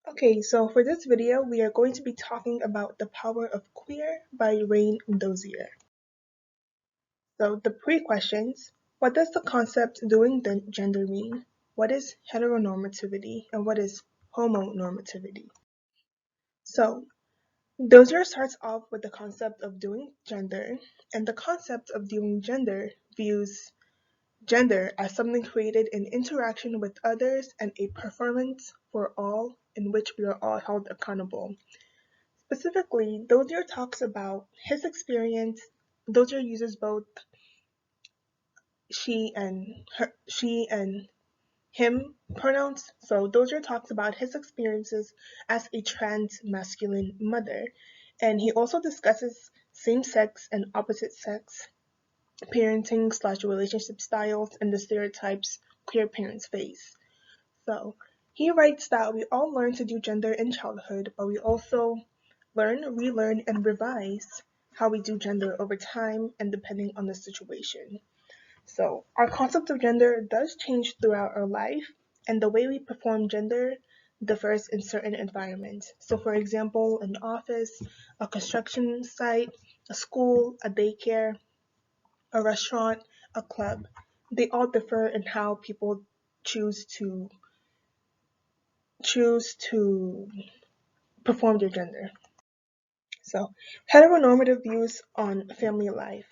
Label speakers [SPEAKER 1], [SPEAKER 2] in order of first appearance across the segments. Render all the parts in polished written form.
[SPEAKER 1] Okay, so for this video, we are going to be talking about The Power of Queer by Rain Dozier. So the pre-questions: what does the concept doing gender mean? What is heteronormativity and what is homonormativity? So Dozier starts off with the concept of doing gender, and the concept of doing gender views gender as something created in interaction with others and a performance for all in which we are all held accountable. Specifically, Dozier talks about his experience. Dozier uses both she and him pronouns. So Dozier talks about his experiences as a trans masculine mother, and he also discusses same-sex and opposite-sex parenting slash relationship styles and the stereotypes queer parents face. So he writes that we all learn to do gender in childhood, but we also learn, relearn, and revise how we do gender over time and depending on the situation. So our concept of gender does change throughout our life, and the way we perform gender differs in certain environments. So for example, an office, a construction site, a school, a daycare, a restaurant, a club, they all differ in how people choose to choose to perform their gender. So, heteronormative views on family life.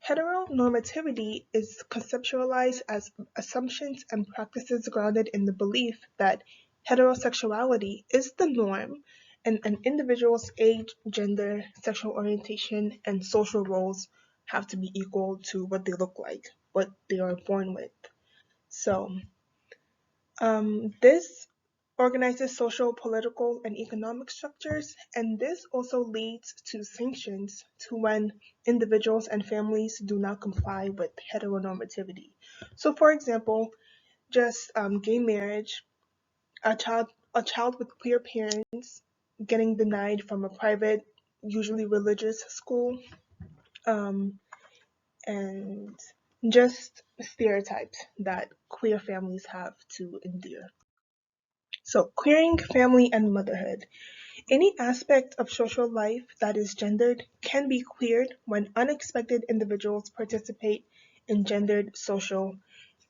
[SPEAKER 1] Heteronormativity is conceptualized as assumptions and practices grounded in the belief that heterosexuality is the norm and an individual's age, gender, sexual orientation, and social roles have to be equal to what they look like, what they are born with. So, this organizes social, political, and economic structures, and this also leads to sanctions to when individuals and families do not comply with heteronormativity. So, for example, just gay marriage, a child with queer parents getting denied from a private, usually religious school, um, and just stereotypes that queer families have to endure. So, queering family and motherhood. Any aspect of social life that is gendered can be queered when unexpected individuals participate in gendered social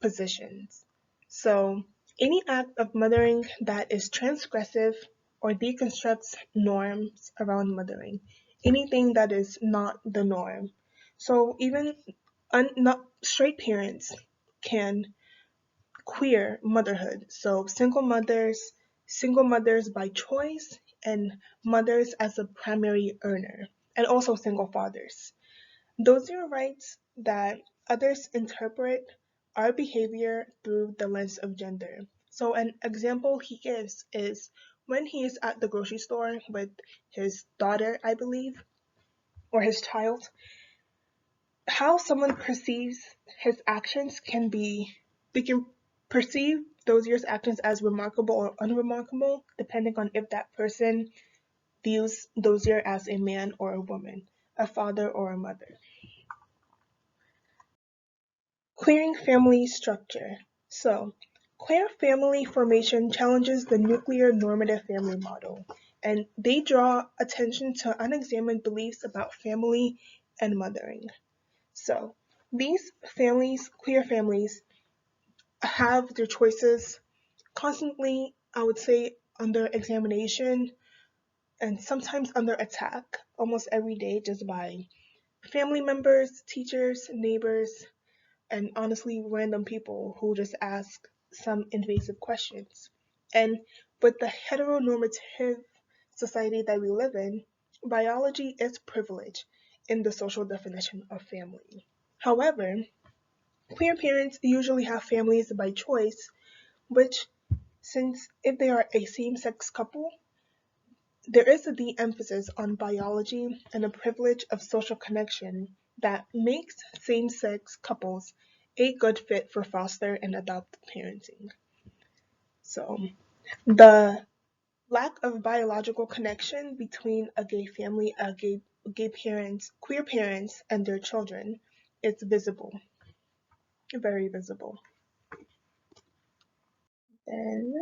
[SPEAKER 1] positions. So, any act of mothering that is transgressive or deconstructs norms around mothering, anything that is not the norm. So, even not straight parents can queer motherhood. So single mothers by choice, and mothers as a primary earner, and also single fathers. Dozier writes that others interpret our behavior through the lens of gender. So an example he gives is when he is at the grocery store with his daughter, I believe, or his child, how someone perceives his actions can be, we can perceive those years' actions as remarkable or unremarkable, depending on if that person views Dozier as a man or a woman, a father or a mother. Queering family structure. So, queer family formation challenges the nuclear normative family model, and they draw attention to unexamined beliefs about family and mothering. So, these families, queer families, have their choices constantly, I would say, under examination and sometimes under attack almost every day just by family members, teachers, neighbors, and honestly random people who just ask some invasive questions. And with the heteronormative society that we live in, biology is privilege in the social definition of family. However, queer parents usually have families by choice, which, since if they are a same-sex couple, there is a de-emphasis on biology and a privilege of social connection that makes same-sex couples a good fit for foster and adoptive parenting. So, the lack of biological connection between a gay family, gay parents, queer parents, and their children is visible, very visible. And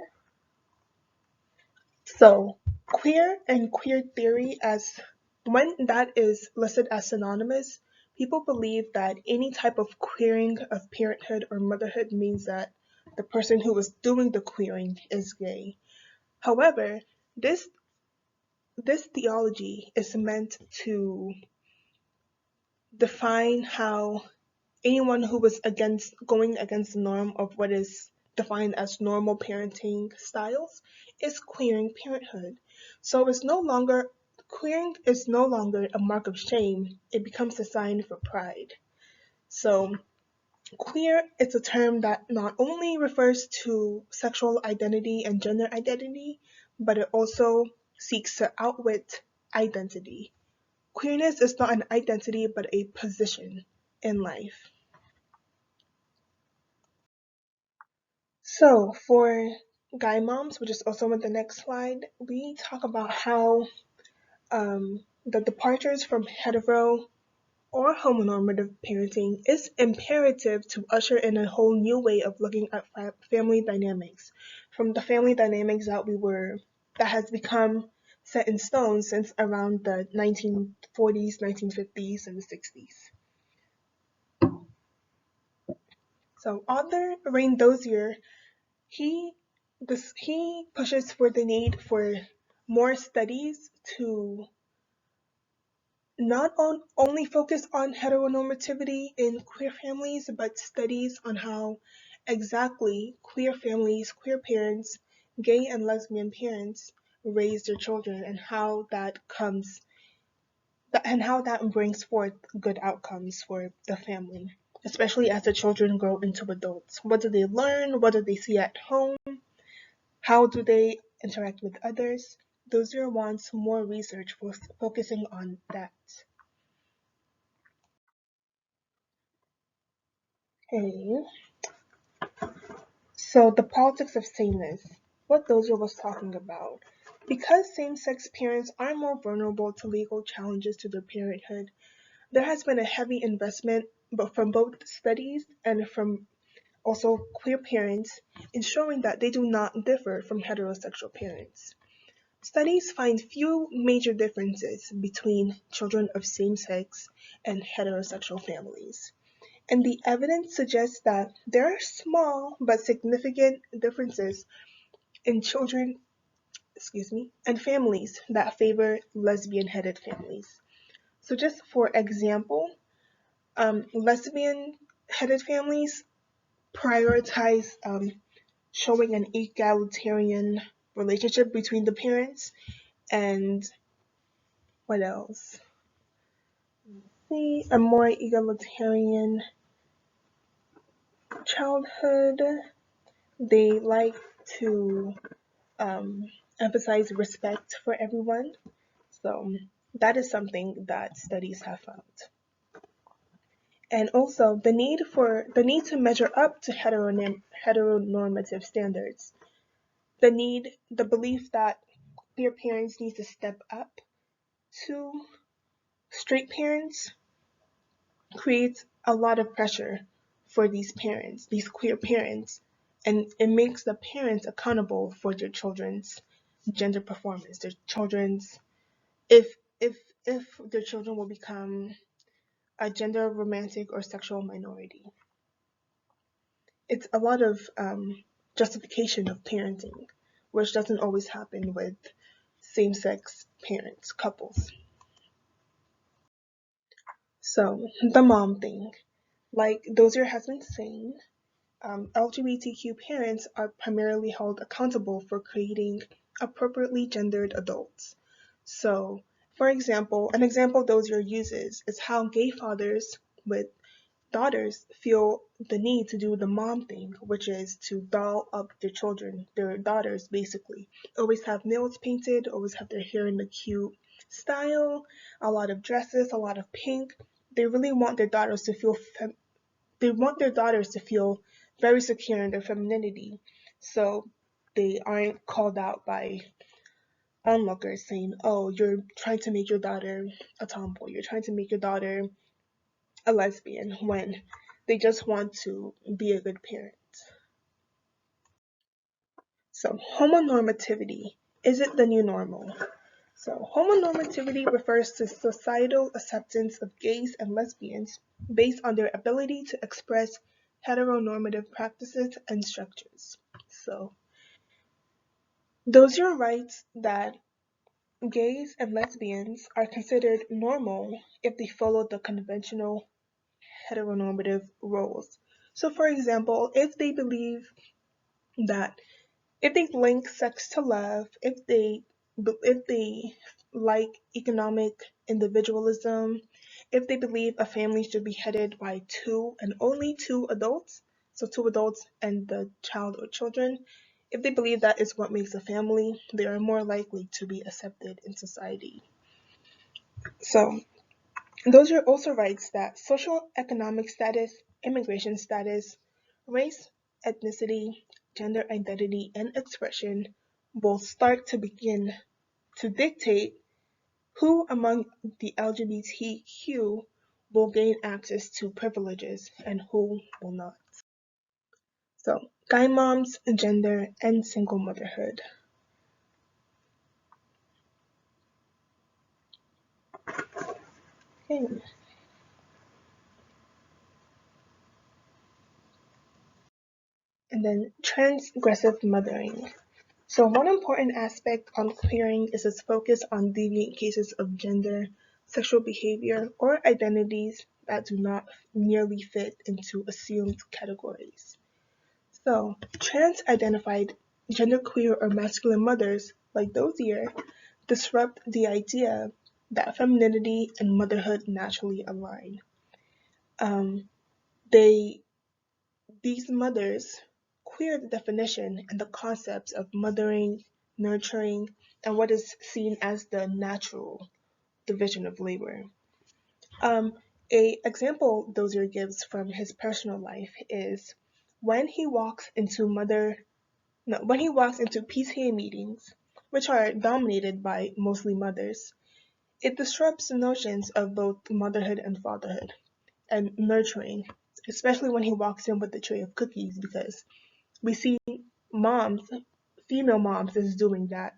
[SPEAKER 1] So, queer and queer theory, as when that is listed as synonymous, people believe that any type of queering of parenthood or motherhood means that the person who is doing the queering is gay. However, this this theology is meant to define how anyone who was against going against the norm of what is defined as normal parenting styles is queering parenthood. So it's no longer queering is no longer a mark of shame, it becomes a sign for pride. So queer is a term that not only refers to sexual identity and gender identity, but it also seeks to outwit identity. Queerness is not an identity but a position in life. So for guy moms, which is also on the next slide, we talk about how the departures from hetero or homonormative parenting is imperative to usher in a whole new way of looking at family dynamics, from the family dynamics that has become set in stone since around the 1940s, 1950s, and the 60s. So author Rain Dozier, he he pushes for the need for more studies to not only focus on heteronormativity in queer families, but studies on how exactly queer families, queer parents, gay and lesbian parents raise their children, and how that brings forth good outcomes for the family, especially as the children grow into adults. What do they learn? What do they see at home? How do they interact with others? Dozier wants more research focusing on that. Okay, so the politics of sameness, what Dozier was talking about. Because same-sex parents are more vulnerable to legal challenges to their parenthood, there has been a heavy investment but from both studies and from also queer parents in showing that they do not differ from heterosexual parents. Studies find few major differences between children of same-sex and heterosexual families. And the evidence suggests that there are small but significant differences in children, and families that favor lesbian-headed families. So just for example, lesbian-headed families prioritize showing an egalitarian relationship between the parents, and what else? See, a more egalitarian childhood. They like to um, emphasize respect for everyone. So that is something that studies have found. And also the need to measure up to heteronormative standards. The belief that queer parents need to step up to straight parents creates a lot of pressure for these parents, these queer parents, and it makes the parents accountable for their children's gender performance, their children's if if if their children will become a gender romantic or sexual minority. It's a lot of justification of parenting, which doesn't always happen with same-sex parents, couples. So the mom thing, like Dozier has been saying, LGBTQ parents are primarily held accountable for creating appropriately gendered adults. So, for example, an example Dozier uses is how gay fathers with daughters feel the need to do the mom thing, which is to doll up their children, their daughters basically. Always have nails painted, always have their hair in a cute style, a lot of dresses, a lot of pink. They really want their daughters to feel very secure in their femininity, so they aren't called out by onlookers saying, "Oh, you're trying to make your daughter a tomboy. You're trying to make your daughter a lesbian," when they just want to be a good parent. So, homonormativity. Is it the new normal? So, homonormativity refers to societal acceptance of gays and lesbians based on their ability to express heteronormative practices and structures. So, those are rights that gays and lesbians are considered normal if they follow the conventional heteronormative roles. So, for example, that if they link sex to love, if they like economic individualism, if they believe a family should be headed by two and only two adults, so two adults and the child or children, if they believe that is what makes a family, they are more likely to be accepted in society. So those are also rights that social economic status, immigration status, race, ethnicity, gender identity, and expression will start to begin to dictate who among the LGBTQ will gain access to privileges and who will not. So, guy moms, gender, and single motherhood. Okay. And then transgressive mothering. So one important aspect on queering is its focus on deviant cases of gender, sexual behavior, or identities that do not nearly fit into assumed categories. So trans-identified genderqueer or masculine mothers, like those here, disrupt the idea that femininity and motherhood naturally align. Um, they These mothers queer the definition and the concepts of mothering, nurturing, and what is seen as the natural division of labor. Um, a example Dozier gives from his personal life is when he walks into when he walks into PTA meetings, which are dominated by mostly mothers, it disrupts the notions of both motherhood and fatherhood and nurturing, especially when he walks in with the tray of cookies because we see moms, female moms, is doing that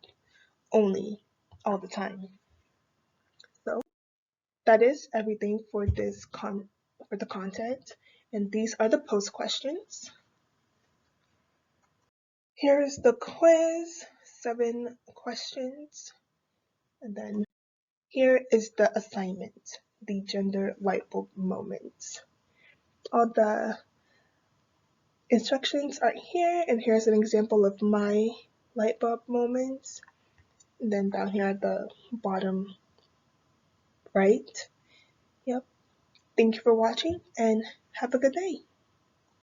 [SPEAKER 1] only all the time. So that is everything for for the content, and these are the post questions. Here is the quiz, 7 questions, and then here is the assignment, the gender light bulb moments. All the instructions are here, and here's an example of my light bulb moments. And then down here at the bottom right. Yep. Thank you for watching and have a good day.